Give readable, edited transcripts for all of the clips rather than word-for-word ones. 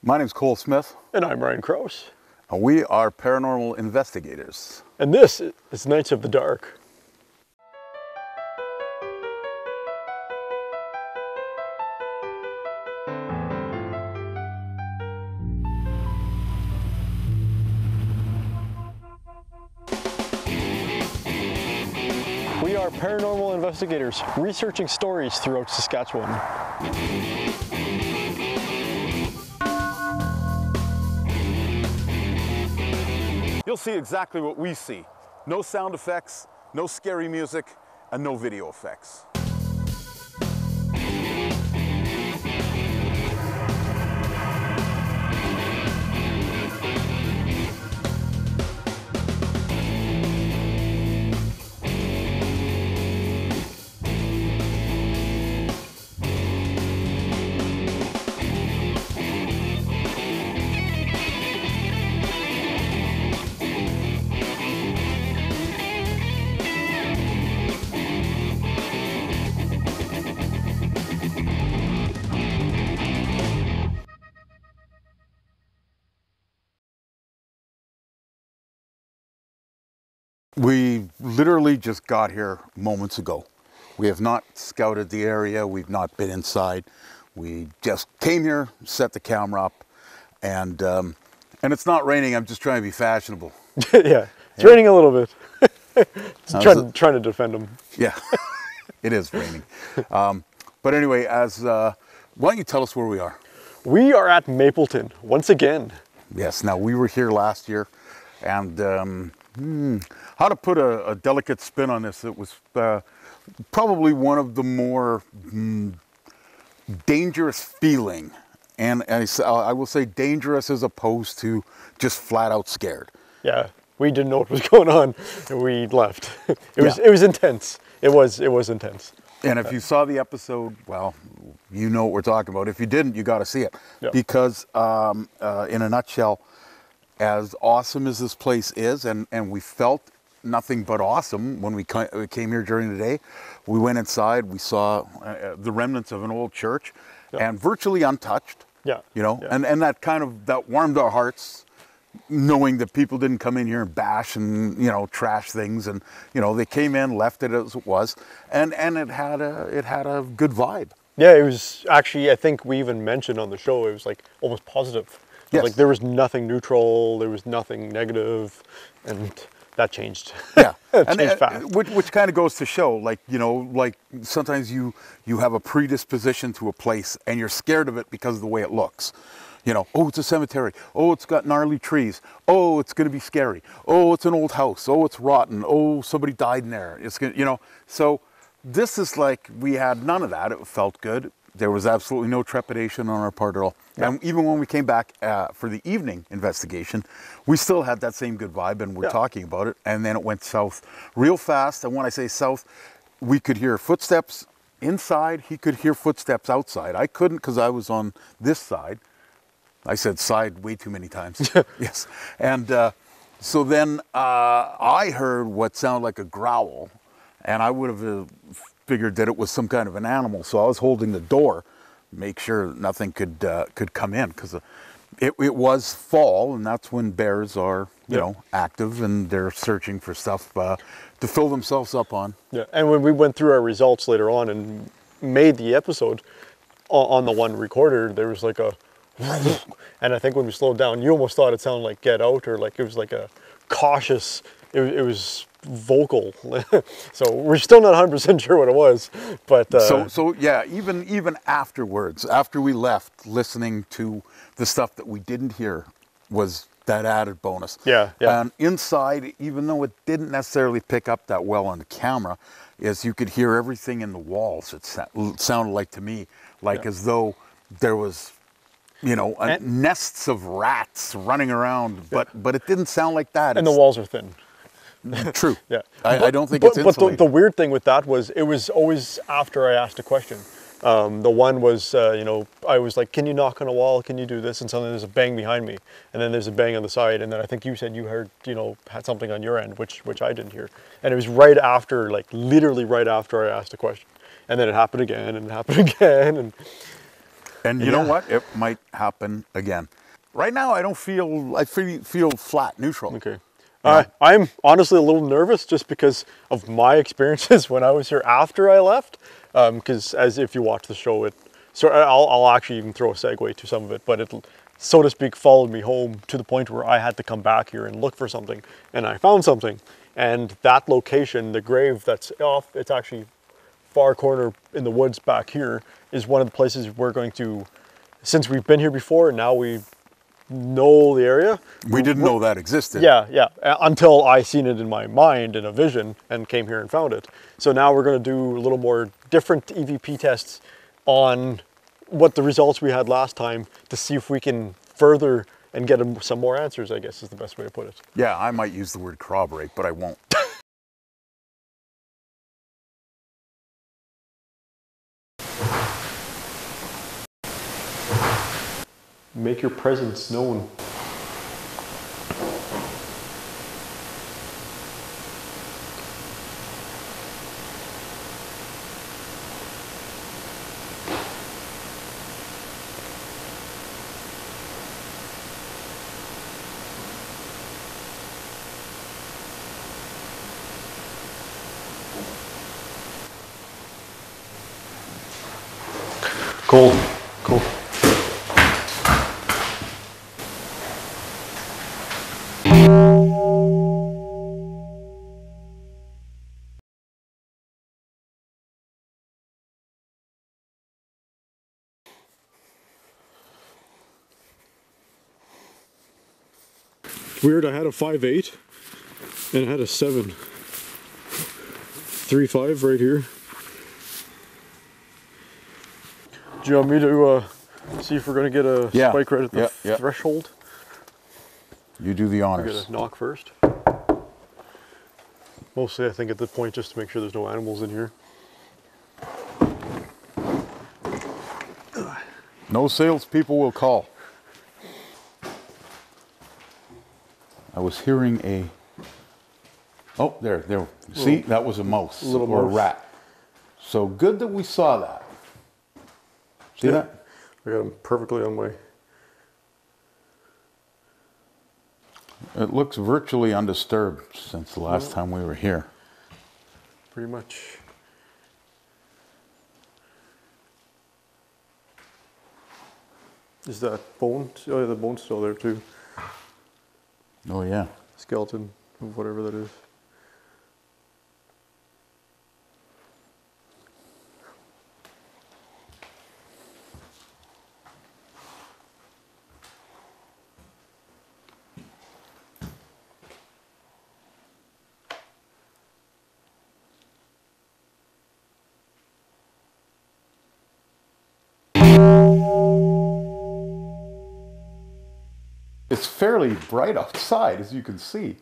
My name's Cole Smith. And I'm Ryan Krause. And we are paranormal investigators. And this is Nights of the Dark. We are paranormal investigators researching stories throughout Saskatchewan. You'll see exactly what we see. No sound effects, no scary music, and no video effects. We literally just got here moments ago. We have not scouted the area. We've not been inside. We just came here, set the camera up, and it's not raining. I'm just trying to be fashionable. Yeah, it's raining a little bit. trying to defend them. Yeah, it is raining. But anyway, why don't you tell us where we are? We are at Mapleton once again. Yes. Now we were here last year, and how to put a delicate spin on this? It was probably one of the more dangerous feeling, and I will say dangerous as opposed to just flat out scared. Yeah, we didn't know what was going on, and we left. It was intense. It was intense. And if you saw the episode, well, you know what we're talking about. If you didn't, you got to see it, because in a nutshell, as awesome as this place is, and we felt nothing but awesome when we came here during the day. We went inside, we saw the remnants of an old church, and virtually untouched. Yeah. You know, and that warmed our hearts, knowing that people didn't come in here and bash and, you know, trash things, and, you know, they came in, left it as it was, and it had a good vibe. Yeah, it was actually, I think we even mentioned on the show, it was like almost positive. Yes. Like there was nothing neutral, there was nothing negative, and that changed. Yeah, changed fast. Which kind of goes to show, like, you know, like sometimes you have a predisposition to a place and you're scared of it because of the way it looks. You know, oh, it's a cemetery. Oh, it's got gnarly trees. Oh, it's going to be scary. Oh, it's an old house. Oh, it's rotten. Oh, somebody died in there. It's gonna, you know. So this is like, we had none of that. It felt good. There was absolutely no trepidation on our part at all. Yeah. And even when we came back for the evening investigation, we still had that same good vibe, and we're talking about it. And then it went south real fast. And when I say south, we could hear footsteps inside. He could hear footsteps outside. I couldn't, because I was on this side. I said side way too many times. Yes. And so then I heard what sounded like a growl, and I would have figured that it was some kind of an animal, so I was holding the door, make sure nothing could come in, because it was fall, and that's when bears are you know, active, and they're searching for stuff to fill themselves up on. Yeah, and when we went through our results later on and made the episode on the one recorder, there was like a and I think when we slowed down, you almost thought it sounded like Get Out, or like it was like a cautious, it was vocal. So we're still not 100% sure what it was, but so yeah, even afterwards, after we left, listening to the stuff that we didn't hear was that added bonus. Yeah. And inside, even though it didn't necessarily pick up that well on the camera, is you could hear everything in the walls. It sounded like to me like as though there was, you know, nests of rats running around, but it didn't sound like that. And the walls are thin. True. Yeah. I don't think it's insulated. But the weird thing with that was, it was always after I asked a question. The one was, you know, I was like, can you knock on a wall? Can you do this? And suddenly there's a bang behind me. And then there's a bang on the side. And then I think you said you heard, you know, had something on your end, which I didn't hear. And it was right after, like literally right after I asked a question. And then it happened again, and it happened again. And And you know what? It might happen again. Right now, I feel flat, neutral. Okay. I'm honestly a little nervous just because of my experiences when I was here after I left. Because as if you watch the show, I'll actually even throw a segue to some of it, but it, so to speak, followed me home to the point where I had to come back here and look for something, and I found something. And that location, the grave that's off, it's actually far corner in the woods back here, is one of the places we're going to, since we've been here before, now we know the area. We didn't know that existed. Yeah, until I seen it in my mind in a vision and came here and found it. So now we're going to do a little more different EVP tests on what the results we had last time to see if we can further and get some more answers, I guess is the best way to put it. Yeah, I might use the word corroborate, but I won't. Make your presence known. Cool. Weird, I had a 5.8 and I had a 7.35 right here. Do you want me to see if we're going to get a spike right at the threshold? You do the honors. We're going to knock first. Mostly I think at this point just to make sure there's no animals in here. No salespeople will call. I was hearing a... Oh, there. See, that was a mouse or a rat. So good that we saw that. See that? I got him perfectly on my... It looks virtually undisturbed since the last time we were here. Pretty much. Is that bone? Oh yeah, the bone's still there too. Oh yeah. Skeleton, whatever that is. It's fairly bright outside, as you can see.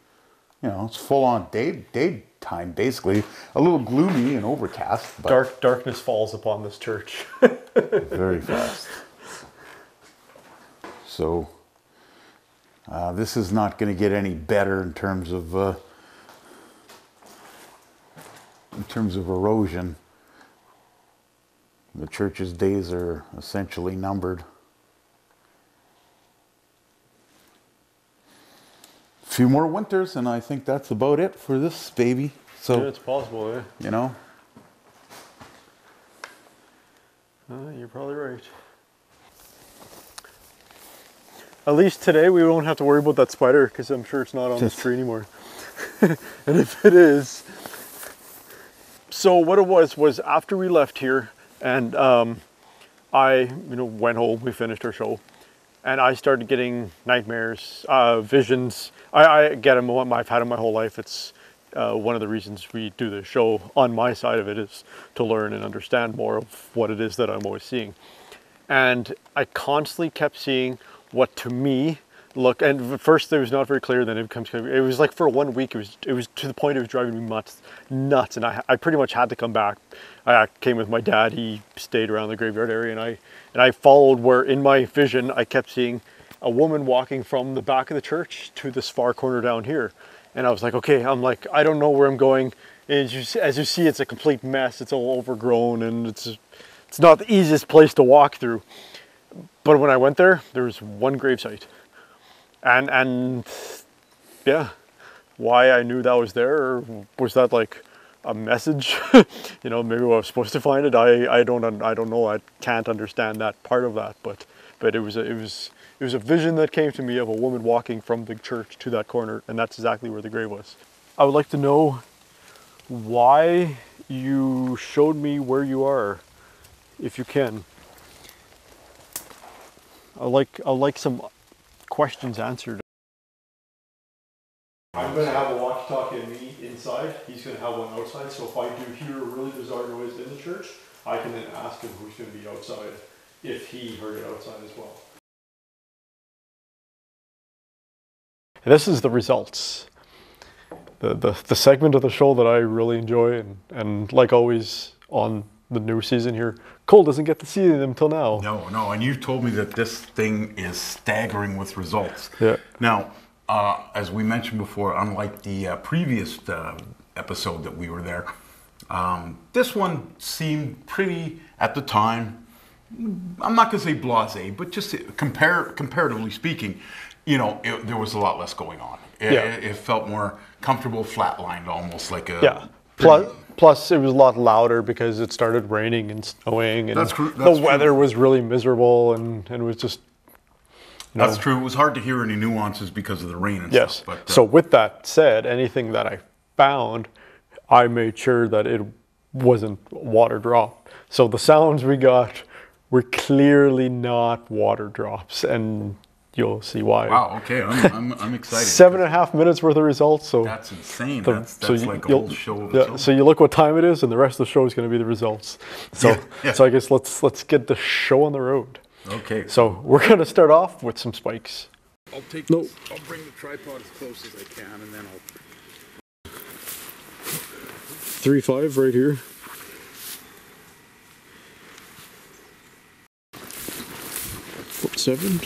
You know, it's full on daytime, basically. A little gloomy and overcast. But darkness falls upon this church. very fast. So, this is not going to get any better in terms of erosion. The church's days are essentially numbered. Few more winters, and I think that's about it for this baby. So yeah, it's possible, yeah. You know, you're probably right. At least today we won't have to worry about that spider because I'm sure it's not on this tree anymore. And if it is, so what it was after we left here, and I went home. We finished our show. And I started getting nightmares, visions. I get them. I've had them my whole life. It's one of the reasons we do this show on my side of it is to learn and understand more of what it is that I'm always seeing. And I constantly kept seeing what to me look, and at first it was not very clear, then it becomes clear. It was like for 1 week, it was to the point it was driving me nuts, and I pretty much had to come back. I came with my dad. He stayed around the graveyard area, and I followed where in my vision I kept seeing a woman walking from the back of the church to this far corner down here. And I was like, okay, I don't know where I'm going. And as you see, it's a complete mess. It's all overgrown, and it's not the easiest place to walk through. But when I went there, there was one gravesite. And yeah, why I knew that was there, was that like a message? You know, maybe I was supposed to find it. I don't know. I can't understand that part of that, but it was a vision that came to me of a woman walking from the church to that corner, and that's exactly where the grave was. I would like to know why you showed me where you are, if you can. I'd like some questions answered. I'm going to have a walkie-talkie of me inside. He's going to have one outside. So if I do hear a really bizarre noise in the church, I can then ask him who's going to be outside if he heard it outside as well. And this is the results. The segment of the show that I really enjoy, and like always on the new season here, Cole doesn't get to see them till now. No, and you told me that this thing is staggering with results. Yeah. Now, as we mentioned before, unlike the previous episode that we were there, this one seemed pretty, at the time, I'm not going to say blasé, but just comparatively speaking, you know, there was a lot less going on. It felt more comfortable, flatlined, almost like a... Yeah. Plus, it was a lot louder because it started raining and snowing, and the weather was really miserable, and it was just... You know, that's true. It was hard to hear any nuances because of the rain and yes. stuff. But, so with that said, anything that I found, I made sure that it wasn't water drop. So the sounds we got were clearly not water drops, and you'll see why. Wow, okay, I'm excited. 7.5 minutes worth of results. So that's insane. That's like a whole show of its own. So you look what time it is, and the rest of the show is going to be the results. So so I guess let's get the show on the road. Okay. So we're going to start off with some spikes. I'll bring the tripod as close as I can, and then I'll... 3.5 right here. Seven.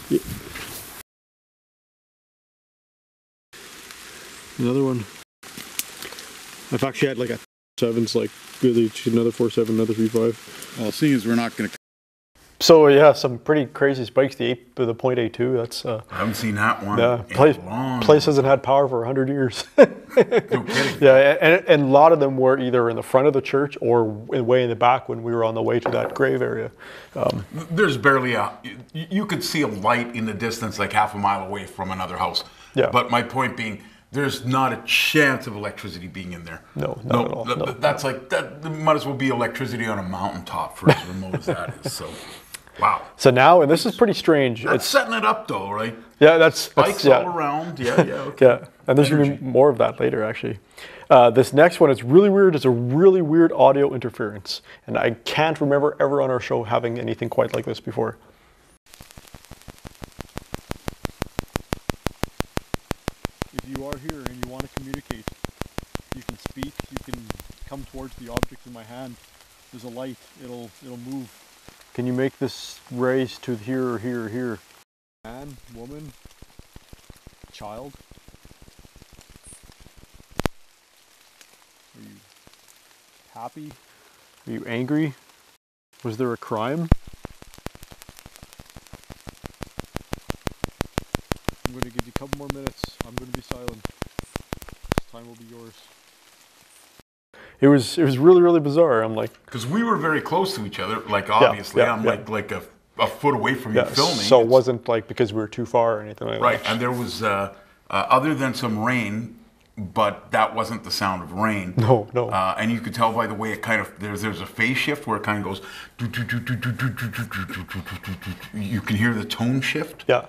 Yeah. Another one. I've actually had like a 7's, like really another 4.7, another 3.5. Well, seeing as we're not going to... So yeah, some pretty crazy spikes. The 0.82. That's I haven't seen that one. Yeah, place hasn't had power for 100 years. No kidding. Yeah, and a lot of them were either in the front of the church or way in the back when we were on the way to that grave area. There's barely you could see a light in the distance, like half a mile away from another house. Yeah. But my point being, there's not a chance of electricity being in there. No, not at all. That's like that. There might as well be electricity on a mountaintop for as remote as that is. So. Wow. So now, and this is pretty strange. That's setting it up though, right? Yeah, that's spikes all around. Yeah, okay. Yeah, and there's going to be more of that later, actually. This next one is really weird. It's a really weird audio interference, and I can't remember ever on our show having anything quite like this before. If you are here and you want to communicate, you can speak. You can come towards the object in my hand. There's a light. It'll move. Can you make this raise to here or here or here? Man, woman, child. Are you happy? Are you angry? Was there a crime? I'm going to give you a couple more minutes. I'm going to be silent. This time will be yours. It was really, really bizarre. I'm like, because we were very close to each other. Like obviously, I'm like a foot away from you filming. So it wasn't like because we were too far or anything like that. Right, and there was other than some rain, but that wasn't the sound of rain. No. And you could tell by the way it kind of there's a phase shift where it kind of goes. You can hear the tone shift. Yeah.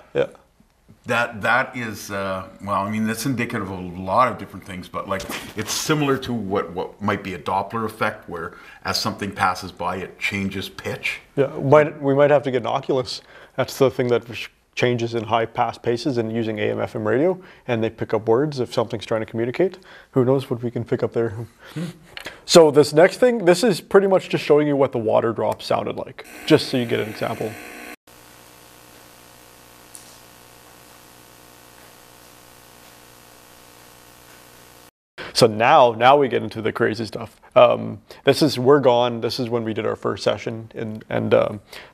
That is well, I mean that's indicative of a lot of different things, but like it's similar to what might be a Doppler effect, where as something passes by, it changes pitch. Yeah, we might have to get an Oculus. That's the thing that changes in high pass paces and using AM/FM radio, and they pick up words if something's trying to communicate. Who knows what we can pick up there? So this next thing, this is pretty much just showing you what the water drop sounded like, just so you get an example. So now we get into the crazy stuff. This is We're Gone. This is when we did our first session, and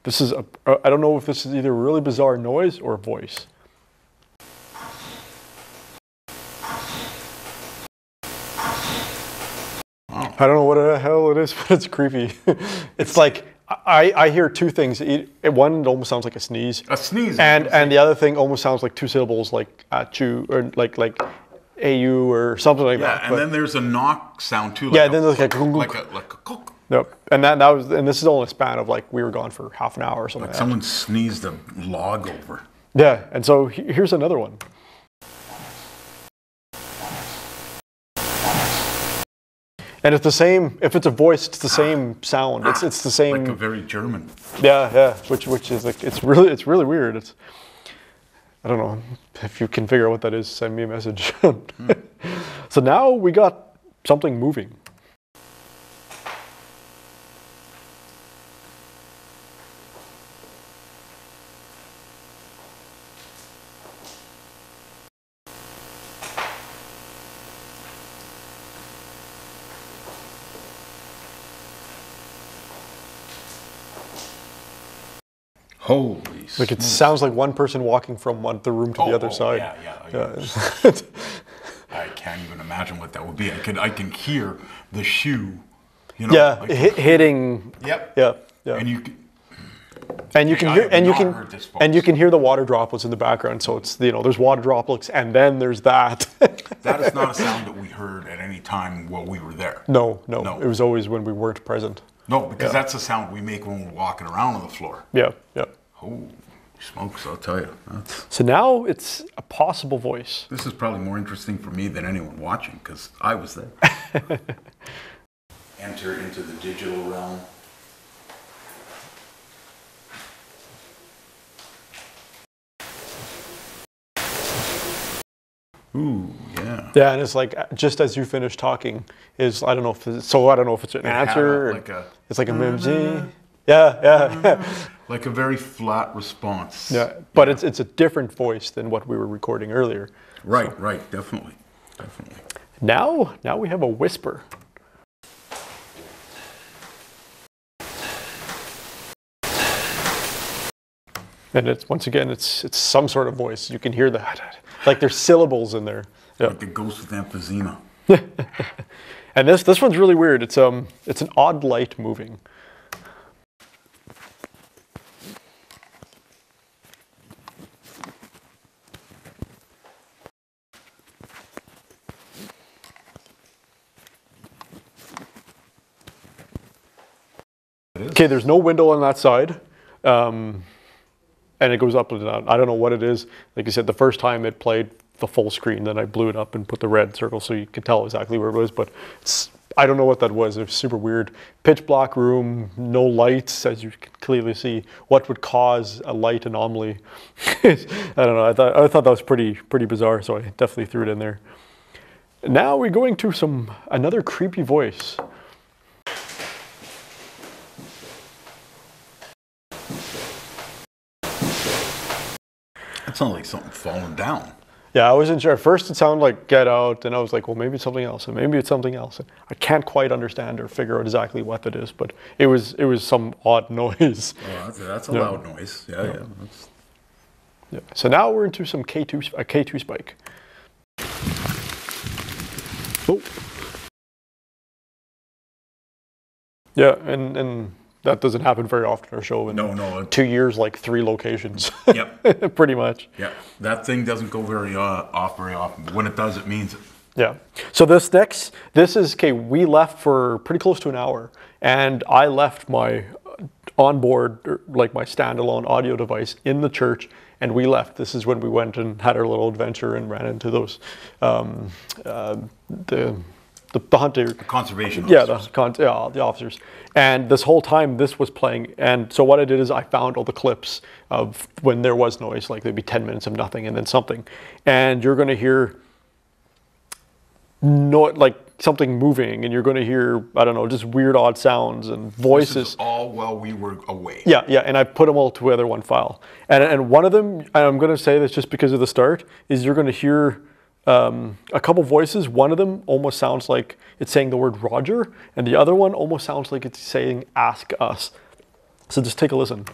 this is I don't know if this is either a really bizarre noise or a voice. I don't know what the hell it is, but it's creepy. It's like I hear two things. One almost sounds like a sneeze. A sneeze. And the other thing almost sounds like two syllables, like chew or like AU or something like that. Yeah, and then there's a knock sound too. Yeah, then there's like a cook. Yep. And this is all in a span of like we were gone for half an hour or something. Like someone sneezed a log over. Yeah, and so here's another one. And it's the same. If it's a voice, it's the same sound. It's the same. Like a very German. Yeah. Which is like it's really weird. I don't know if you can figure out what that is. Send me a message. So now we got something moving. Holy Like it sounds like one person walking from the room to the other side. Yeah. I can't even imagine what that would be. I can hear the shoe. You know, Yeah, like hitting. Yep. Yeah. And you can hear the water droplets in the background. So it's there's water droplets and then there's that. That is not a sound that we heard at any time while we were there. No. It was always when we weren't present. No, because that's the sound we make when we're walking around on the floor. Yeah. Oh, smokes, I'll tell you. So now it's a possible voice. This is probably more interesting for me than anyone watching because I was there. Enter into the digital realm. Ooh, yeah. Yeah, and it's like just as you finish talking I don't know if it's an answer. It's like a mimsy. Yeah. Like a very flat response. Yeah, but it's a different voice than what we were recording earlier. Right, definitely. Now we have a whisper. And it's once again it's some sort of voice. You can hear that. Like there's syllables in there. Yeah. Like it goes with emphysema. And this one's really weird. It's an odd light moving. Okay, there's no window on that side. And it goes up and down. I don't know what it is. Like I said, the first time it played the full screen, then I blew it up and put the red circle so you could tell exactly where it was, but I don't know what that was. It was super weird. Pitch black room, no lights, as you can clearly see. What would cause a light anomaly? I don't know. I thought that was pretty bizarre, so I definitely threw it in there. Now we're going to another creepy voice. That sounds like something falling down. Yeah, I wasn't sure. At first it sounded like Get Out, and I was like, well, maybe it's something else, and maybe it's something else. And I can't quite understand or figure out exactly what that is, but it was some odd noise. Oh, that's a loud noise. Yeah. Yeah. So now we're into some K2 spike. Oh. Yeah, and that doesn't happen very often in our show. In No. 2 years, like 3 locations. Yep. Pretty much. Yeah. That thing doesn't go very often. But when it does, it means it. Yeah. So this is, okay, we left for pretty close to an hour. And I left my onboard, like my standalone audio device in the church. And we left. This is when we went and had our little adventure and ran into those, the hunter. The conservation officers. Yeah, the officers. And this whole time this was playing. And so what I did is I found all the clips of when there was noise, like there'd be 10 minutes of nothing and then something. And you're going to hear like something moving, and you're going to hear, I don't know, just weird odd sounds and voices. This is all while we were away. Yeah, and I put them all together one file. And one of them, and I'm going to say this just because of the start, is you're going to hear a couple voices. One of them almost sounds like it's saying the word Roger, and the other one almost sounds like it's saying ask us. So just take a listen.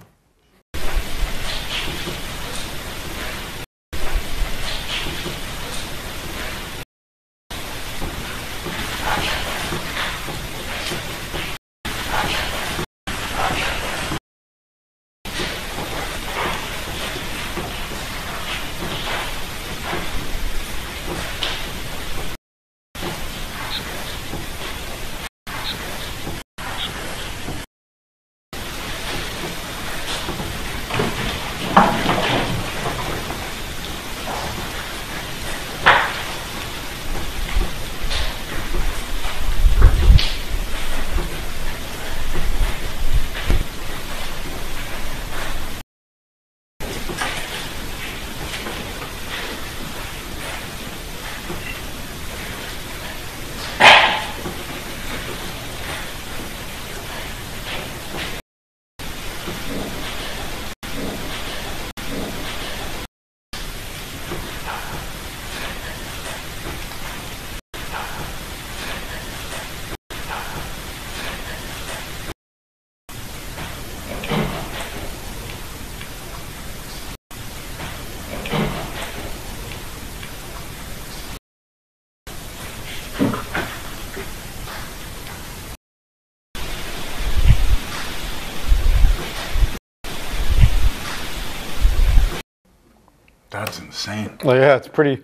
That's insane. Well, yeah, it's pretty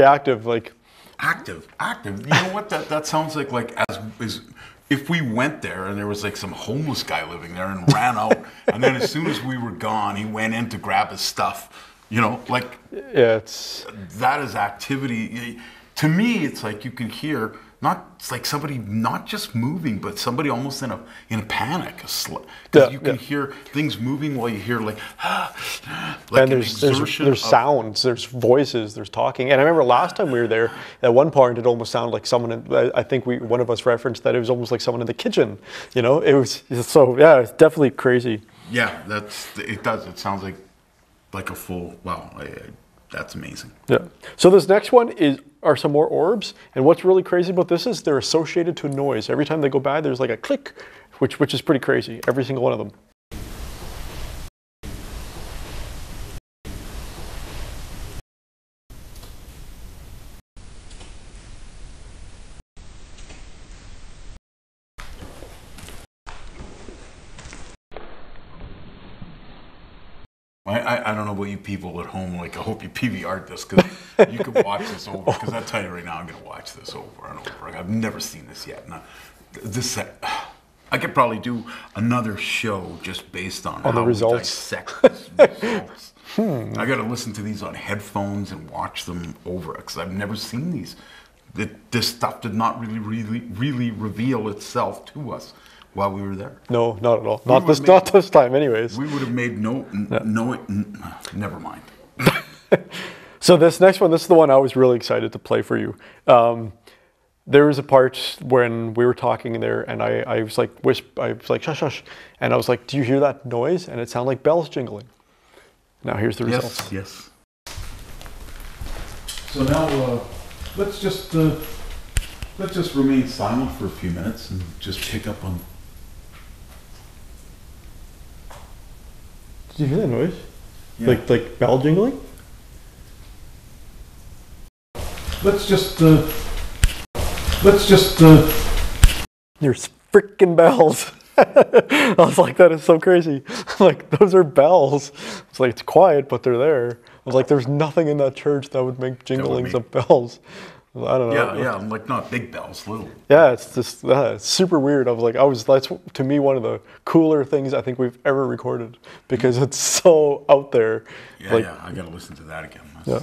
active. Like active. You know what? That sounds like as if we went there and there was like some homeless guy living there and ran out, and then as soon as we were gone, he went in to grab his stuff. You know, like yeah, that is activity. To me, it's like you can hear it's like somebody not just moving, but somebody almost in a panic. Because you can hear things moving while you hear like and there's sounds, there's voices, there's talking. And I remember last time we were there, at one point it almost sounded like someone. I think one of us referenced that it was almost like someone in the kitchen. You know, it was so yeah, it's definitely crazy. Yeah, it does. It sounds like a full wow. That's amazing. Yeah. So this next one are some more orbs, and what's really crazy about this is they're associated to noise. Every time they go by, there's like a click, which is pretty crazy. Every single one of them. I don't know about you people at home. Like, I hope you PVR'd this because you can watch this over. Because I tell you right now, I'm going to watch this over and over. I've never seen this yet. Now, I could probably do another show just based on how the results. We dissect these results. I got to listen to these on headphones and watch them over because I've never seen these. This stuff did not really reveal itself to us while we were there. No, not at all. Not this time, anyways. We would have made never mind. So this next one, this is the one I was really excited to play for you. There was a part when we were talking there, and I was like, shush, shush, and I was like, do you hear that noise? And it sounded like bells jingling. Now here's the results. Yes. So now let's just remain silent for a few minutes and just pick up on. Did you hear that noise? Yeah. Like bell jingling? Let's just. There's freaking bells. I was like, that is so crazy. Like, those are bells. It's like, it's quiet, but they're there. I was like, there's nothing in that church that would make jinglings of bells. I don't know. Yeah, like not big bells, little. Yeah, it's just it's super weird. That's to me one of the cooler things I think we've ever recorded because it's so out there. Yeah, I gotta listen to that again. Yeah.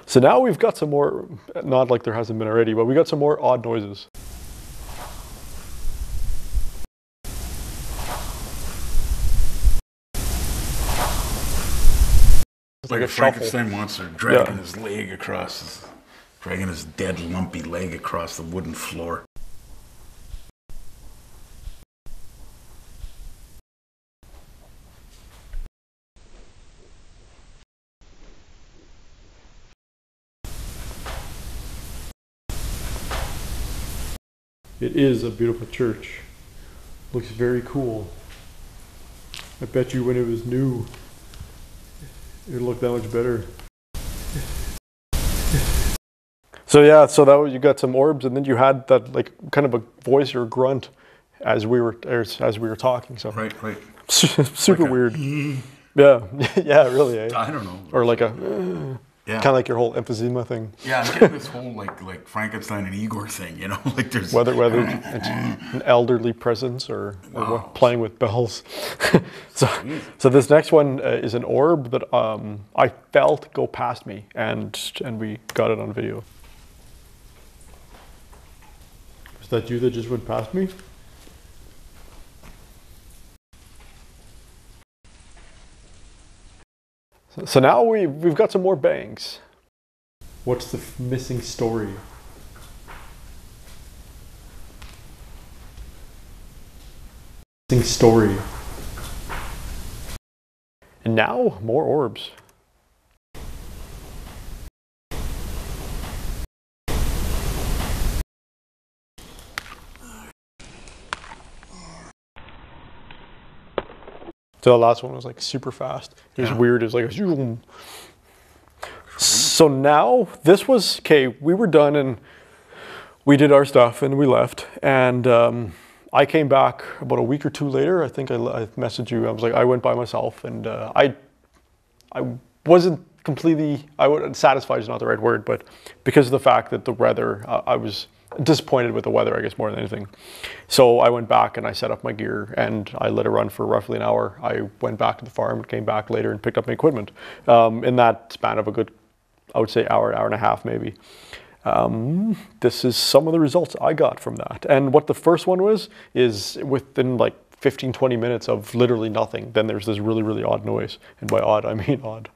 So now we've got some more, not like there hasn't been already, but we got some more odd noises. It's like a Frankenstein monster dragging his leg across. Dragging his dead, lumpy leg across the wooden floor. It is a beautiful church. Looks very cool. I bet you when it was new, it looked that much better. So yeah, so that was, you got some orbs, and then you had that like kind of a voice or grunt as we were talking. So Right. super Like weird. Yeah, yeah, really. Eh? I don't know. Or like a Yeah. kind of like your whole emphysema thing. Yeah, I'm getting this whole like Frankenstein and Igor thing, you know, like there's Whether it's an elderly presence or Wow. playing with bells. So this next one is an orb that I felt go past me, and we got it on video. Was that you that just went past me? So now we've got some more bangs. What's the missing story? Missing story. And now more orbs. So the last one was like super fast. It was weird. It was like a zoom. So now this was, okay, we were done and we did our stuff and we left. And I came back about a week or two later. I think I messaged you. I was like, I went by myself, and I wasn't completely, satisfied is not the right word, but because of the fact that the weather, I was disappointed with the weather, I guess, more than anything. So I went back and I set up my gear and I let it run for roughly an hour. I went back to the farm and came back later and picked up my equipment. In that span of a good, I would say hour and a half maybe. This is some of the results I got from that. And what the first one was, is within like 15, 20 minutes of literally nothing, then there's this really, really odd noise. And by odd, I mean odd.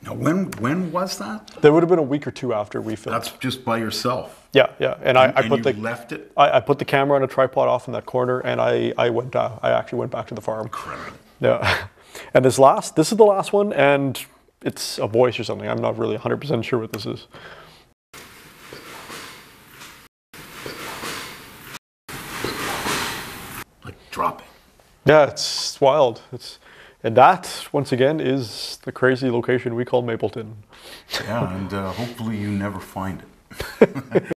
Now, when was that? There would have been a week or two after we filmed. That's just by yourself. Yeah. And I put you the left it. I put the camera on a tripod off in that corner, and I actually went back to the farm. Incredible. Yeah. And this is the last one, and it's a voice or something. I'm not really 100% sure what this is. Like dropping. Yeah, it's wild. And that, once again, is the crazy location we call Mapleton. Yeah, and hopefully you never find it.